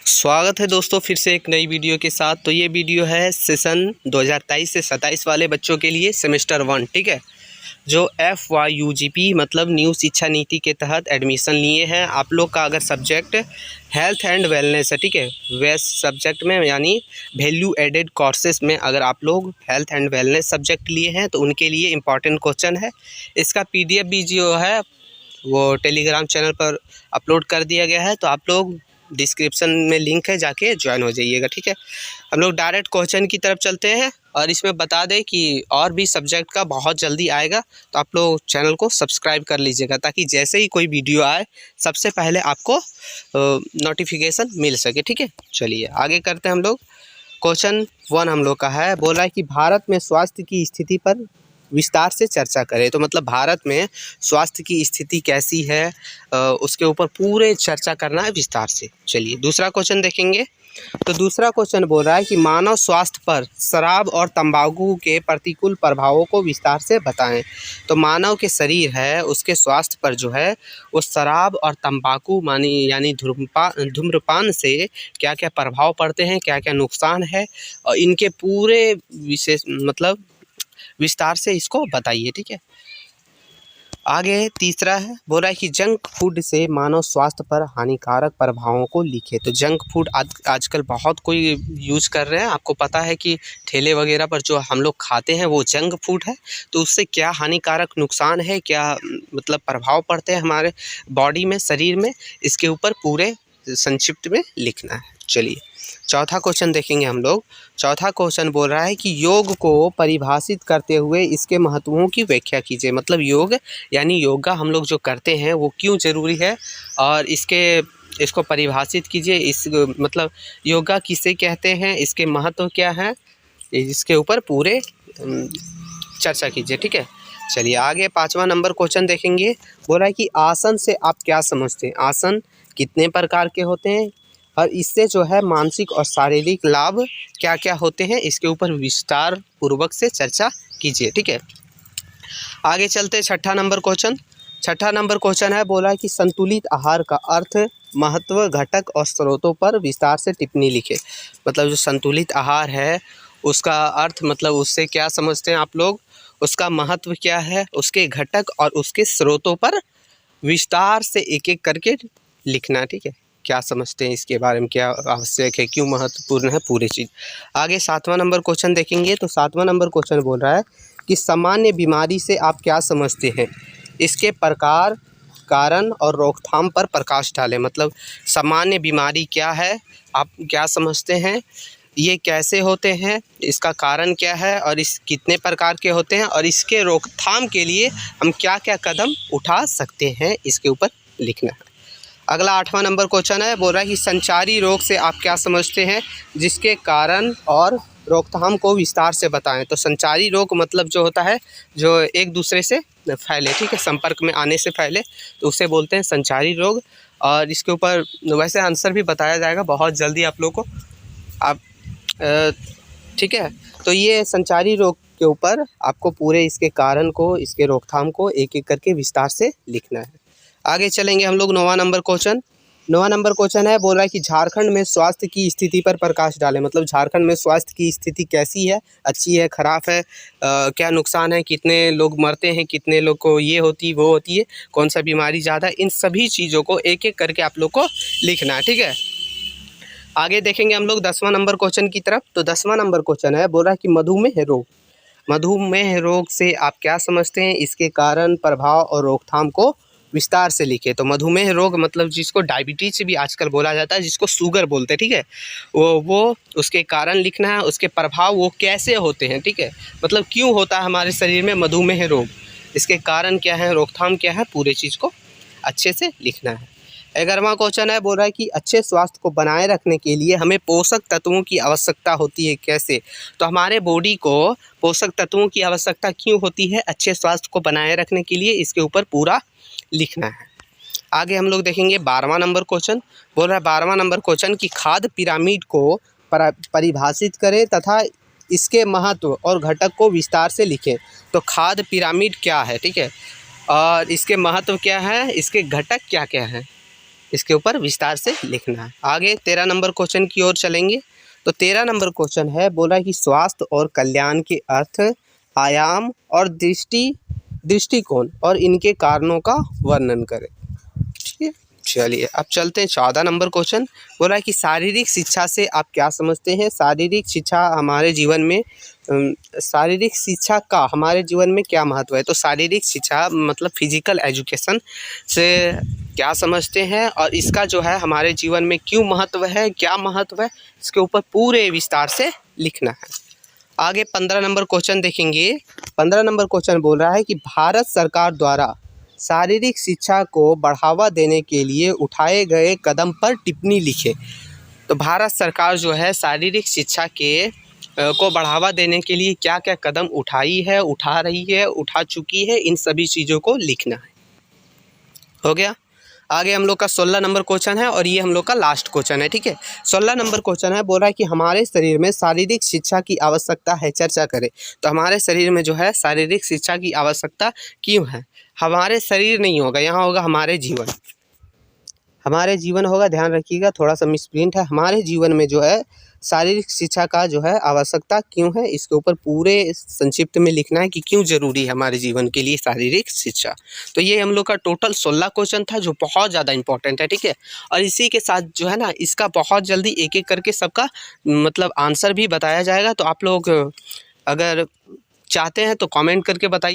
स्वागत है दोस्तों फिर से एक नई वीडियो के साथ। तो ये वीडियो है सेशन 2023 से 27 वाले बच्चों के लिए सेमेस्टर 1, ठीक है, जो FYUGP मतलब न्यू शिक्षा नीति के तहत एडमिशन लिए हैं। आप लोग का अगर सब्जेक्ट हेल्थ एंड वेलनेस है, ठीक है, वैसे सब्जेक्ट में यानी वैल्यू एडेड कोर्सेज में अगर आप लोग हेल्थ एंड वेलनेस सब्जेक्ट लिए हैं तो उनके लिए इम्पॉर्टेंट क्वेश्चन है। इसका PDF भी जो है वो टेलीग्राम चैनल पर अपलोड कर दिया गया है, तो आप लोग डिस्क्रिप्शन में लिंक है, जाके ज्वाइन हो जाइएगा, ठीक है। हम लोग डायरेक्ट क्वेश्चन की तरफ चलते हैं और इसमें बता दें कि और भी सब्जेक्ट का बहुत जल्दी आएगा, तो आप लोग चैनल को सब्सक्राइब कर लीजिएगा ताकि जैसे ही कोई वीडियो आए सबसे पहले आपको नोटिफिकेशन मिल सके, ठीक है। चलिए आगे करते हैं हम लोग। क्वेश्चन 1 हम लोग का है, बोला है कि भारत में स्वास्थ्य की स्थिति पर विस्तार से चर्चा करें। तो मतलब भारत में स्वास्थ्य की स्थिति कैसी है उसके ऊपर पूरे चर्चा करना है विस्तार से। चलिए दूसरा क्वेश्चन देखेंगे। तो दूसरा क्वेश्चन बोल रहा है कि मानव स्वास्थ्य पर शराब और तंबाकू के प्रतिकूल प्रभावों को विस्तार से बताएं। तो मानव के शरीर है उसके स्वास्थ्य पर जो है वो शराब और तंबाकू यानी धूम्रपान से क्या क्या प्रभाव पड़ते हैं, क्या क्या नुकसान है, और इनके पूरे विशेष मतलब विस्तार से इसको बताइए, ठीक है। आगे तीसरा है, बोल रहा है कि जंक फूड से मानव स्वास्थ्य पर हानिकारक प्रभावों को लिखे। तो जंक फूड आजकल बहुत कोई यूज़ कर रहे हैं। आपको पता है कि ठेले वगैरह पर जो हम लोग खाते हैं वो जंक फूड है, तो उससे क्या हानिकारक नुकसान है, क्या मतलब प्रभाव पड़ते हैं हमारे बॉडी में, शरीर में, इसके ऊपर पूरे संक्षिप्त में लिखना है। चलिए चौथा क्वेश्चन देखेंगे हम लोग। चौथा क्वेश्चन बोल रहा है कि योग को परिभाषित करते हुए इसके महत्वों की व्याख्या कीजिए। मतलब योग यानी योगा हम लोग जो करते हैं वो क्यों ज़रूरी है और इसको परिभाषित कीजिए। इस मतलब योगा किसे कहते हैं, इसके महत्व क्या है, इसके ऊपर पूरे चर्चा कीजिए, ठीक है। चलिए आगे 5वां नंबर क्वेश्चन देखेंगे। बोल रहा है कि आसन से आप क्या समझते हैं, आसन कितने प्रकार के होते हैं और इससे जो है मानसिक और शारीरिक लाभ क्या क्या होते हैं, इसके ऊपर विस्तार पूर्वक से चर्चा कीजिए, ठीक है। आगे चलते 6ठा नंबर क्वेश्चन। 6ठा नंबर क्वेश्चन है, बोला है कि संतुलित आहार का अर्थ, महत्व, घटक और स्रोतों पर विस्तार से टिप्पणी लिखे। मतलब जो संतुलित आहार है उसका अर्थ मतलब उससे क्या समझते हैं आप लोग, उसका महत्व क्या है, उसके घटक और उसके स्रोतों पर विस्तार से एक एक करके लिखना, ठीक है। क्या समझते हैं इसके बारे में, क्या आवश्यक है, क्यों महत्वपूर्ण है, पूरी चीज़। आगे 7वां नंबर क्वेश्चन देखेंगे। तो 7वां नंबर क्वेश्चन बोल रहा है कि सामान्य बीमारी से आप क्या समझते हैं, इसके प्रकार, कारण और रोकथाम पर प्रकाश डालें। मतलब सामान्य बीमारी क्या है, आप क्या समझते हैं, ये कैसे होते हैं, इसका कारण क्या है और इस कितने प्रकार के होते हैं और इसके रोकथाम के लिए हम क्या क्या कदम उठा सकते हैं, इसके ऊपर लिखना है। अगला 8वां नंबर क्वेश्चन है, बोल रहा है कि संचारी रोग से आप क्या समझते हैं, जिसके कारण और रोकथाम को विस्तार से बताएं। तो संचारी रोग मतलब जो होता है जो एक दूसरे से फैले, ठीक है, संपर्क में आने से फैले, तो उसे बोलते हैं संचारी रोग। और इसके ऊपर वैसे आंसर भी बताया जाएगा बहुत जल्दी आप लोग को, आप ठीक है। तो ये संचारी रोग के ऊपर आपको पूरे इसके कारण को, इसके रोकथाम को एक एक करके विस्तार से लिखना है। आगे चलेंगे हम लोग 9वां नंबर क्वेश्चन। 9वां नंबर क्वेश्चन है, बोल रहा है कि झारखंड में स्वास्थ्य की स्थिति पर प्रकाश डालें। मतलब झारखंड में स्वास्थ्य की स्थिति कैसी है, अच्छी है, ख़राब है, क्या नुकसान है, कितने लोग मरते हैं, कितने लोग को ये होती वो होती है, कौन सा बीमारी ज़्यादा है, इन सभी चीज़ों को एक एक करके आप लोग को लिखना है, ठीक है। आगे देखेंगे हम लोग 10वां नंबर क्वेश्चन की तरफ। तो 10वां नंबर क्वेश्चन है, बोल रहा है कि मधुमेह रोग, मधुमेह रोग से आप क्या समझते हैं, इसके कारण, प्रभाव और रोकथाम को विस्तार से लिखे। तो मधुमेह रोग मतलब जिसको डायबिटीज भी आजकल बोला जाता है, जिसको शुगर बोलते हैं, ठीक है, वो उसके कारण लिखना है, उसके प्रभाव वो कैसे होते हैं, ठीक है, मतलब क्यों होता है हमारे शरीर में मधुमेह रोग, इसके कारण क्या है, रोकथाम क्या है, पूरे चीज़ को अच्छे से लिखना है। 11वां क्वेश्चन है, बोल रहा है कि अच्छे स्वास्थ्य को बनाए रखने के लिए हमें पोषक तत्वों की आवश्यकता होती है, कैसे। तो हमारे बॉडी को पोषक तत्वों की आवश्यकता क्यों होती है अच्छे स्वास्थ्य को बनाए रखने के लिए, इसके ऊपर पूरा लिखना है। आगे हम लोग देखेंगे 12वां नंबर क्वेश्चन। बोल रहा है 12वां नंबर क्वेश्चन कि खाद्य पिरामिड को परिभाषित करें तथा इसके महत्व और घटक को विस्तार से लिखें। तो खाद्य पिरामिड क्या है, ठीक है, और इसके महत्व क्या है, इसके घटक क्या क्या हैं, इसके ऊपर विस्तार से लिखना है। आगे 13 नंबर क्वेश्चन की ओर चलेंगे। तो 13 नंबर क्वेश्चन है, बोला कि स्वास्थ्य और कल्याण के अर्थ, आयाम और दृष्टिकोण और इनके कारणों का वर्णन करें। ठीक है, चलिए अब चलते हैं 14 नंबर क्वेश्चन। बोला कि शारीरिक शिक्षा से आप क्या समझते हैं? शारीरिक शिक्षा हमारे जीवन में शारीरिक शिक्षा का हमारे जीवन में क्या महत्व है? तो शारीरिक शिक्षा मतलब फिजिकल एजुकेशन से क्या समझते हैं और इसका जो है हमारे जीवन में क्यों महत्व है, क्या महत्व है, इसके ऊपर पूरे विस्तार से लिखना है। आगे 15 नंबर क्वेश्चन देखेंगे। 15 नंबर क्वेश्चन बोल रहा है कि भारत सरकार द्वारा शारीरिक शिक्षा को बढ़ावा देने के लिए उठाए गए कदम पर टिप्पणी लिखे। तो भारत सरकार जो है शारीरिक शिक्षा को बढ़ावा देने के लिए क्या क्या कदम उठाई है, उठा रही है, उठा चुकी है, इन सभी चीज़ों को लिखना है। हो गया। आगे हम लोग का 16 नंबर क्वेश्चन है और ये हम लोग का लास्ट क्वेश्चन है। ठीक है, 16 नंबर क्वेश्चन है, बोल रहा है कि हमारे शरीर में शारीरिक शिक्षा की आवश्यकता है, चर्चा करें। तो हमारे शरीर में जो है शारीरिक शिक्षा की आवश्यकता क्यों है? हमारे शरीर नहीं होगा, यहाँ होगा हमारे जीवन। हमारे जीवन होगा, ध्यान रखिएगा, थोड़ा सा मिसप्रिंट है। हमारे जीवन में जो है शारीरिक शिक्षा का जो है आवश्यकता क्यों है, इसके ऊपर पूरे संक्षिप्त में लिखना है कि क्यों ज़रूरी है हमारे जीवन के लिए शारीरिक शिक्षा। तो ये हम लोग का टोटल 16 क्वेश्चन था जो बहुत ज़्यादा इंपॉर्टेंट है। ठीक है, और इसी के साथ जो है ना इसका बहुत जल्दी एक एक करके सबका मतलब आंसर भी बताया जाएगा। तो आप लोग अगर चाहते हैं तो कमेंट करके बताइए।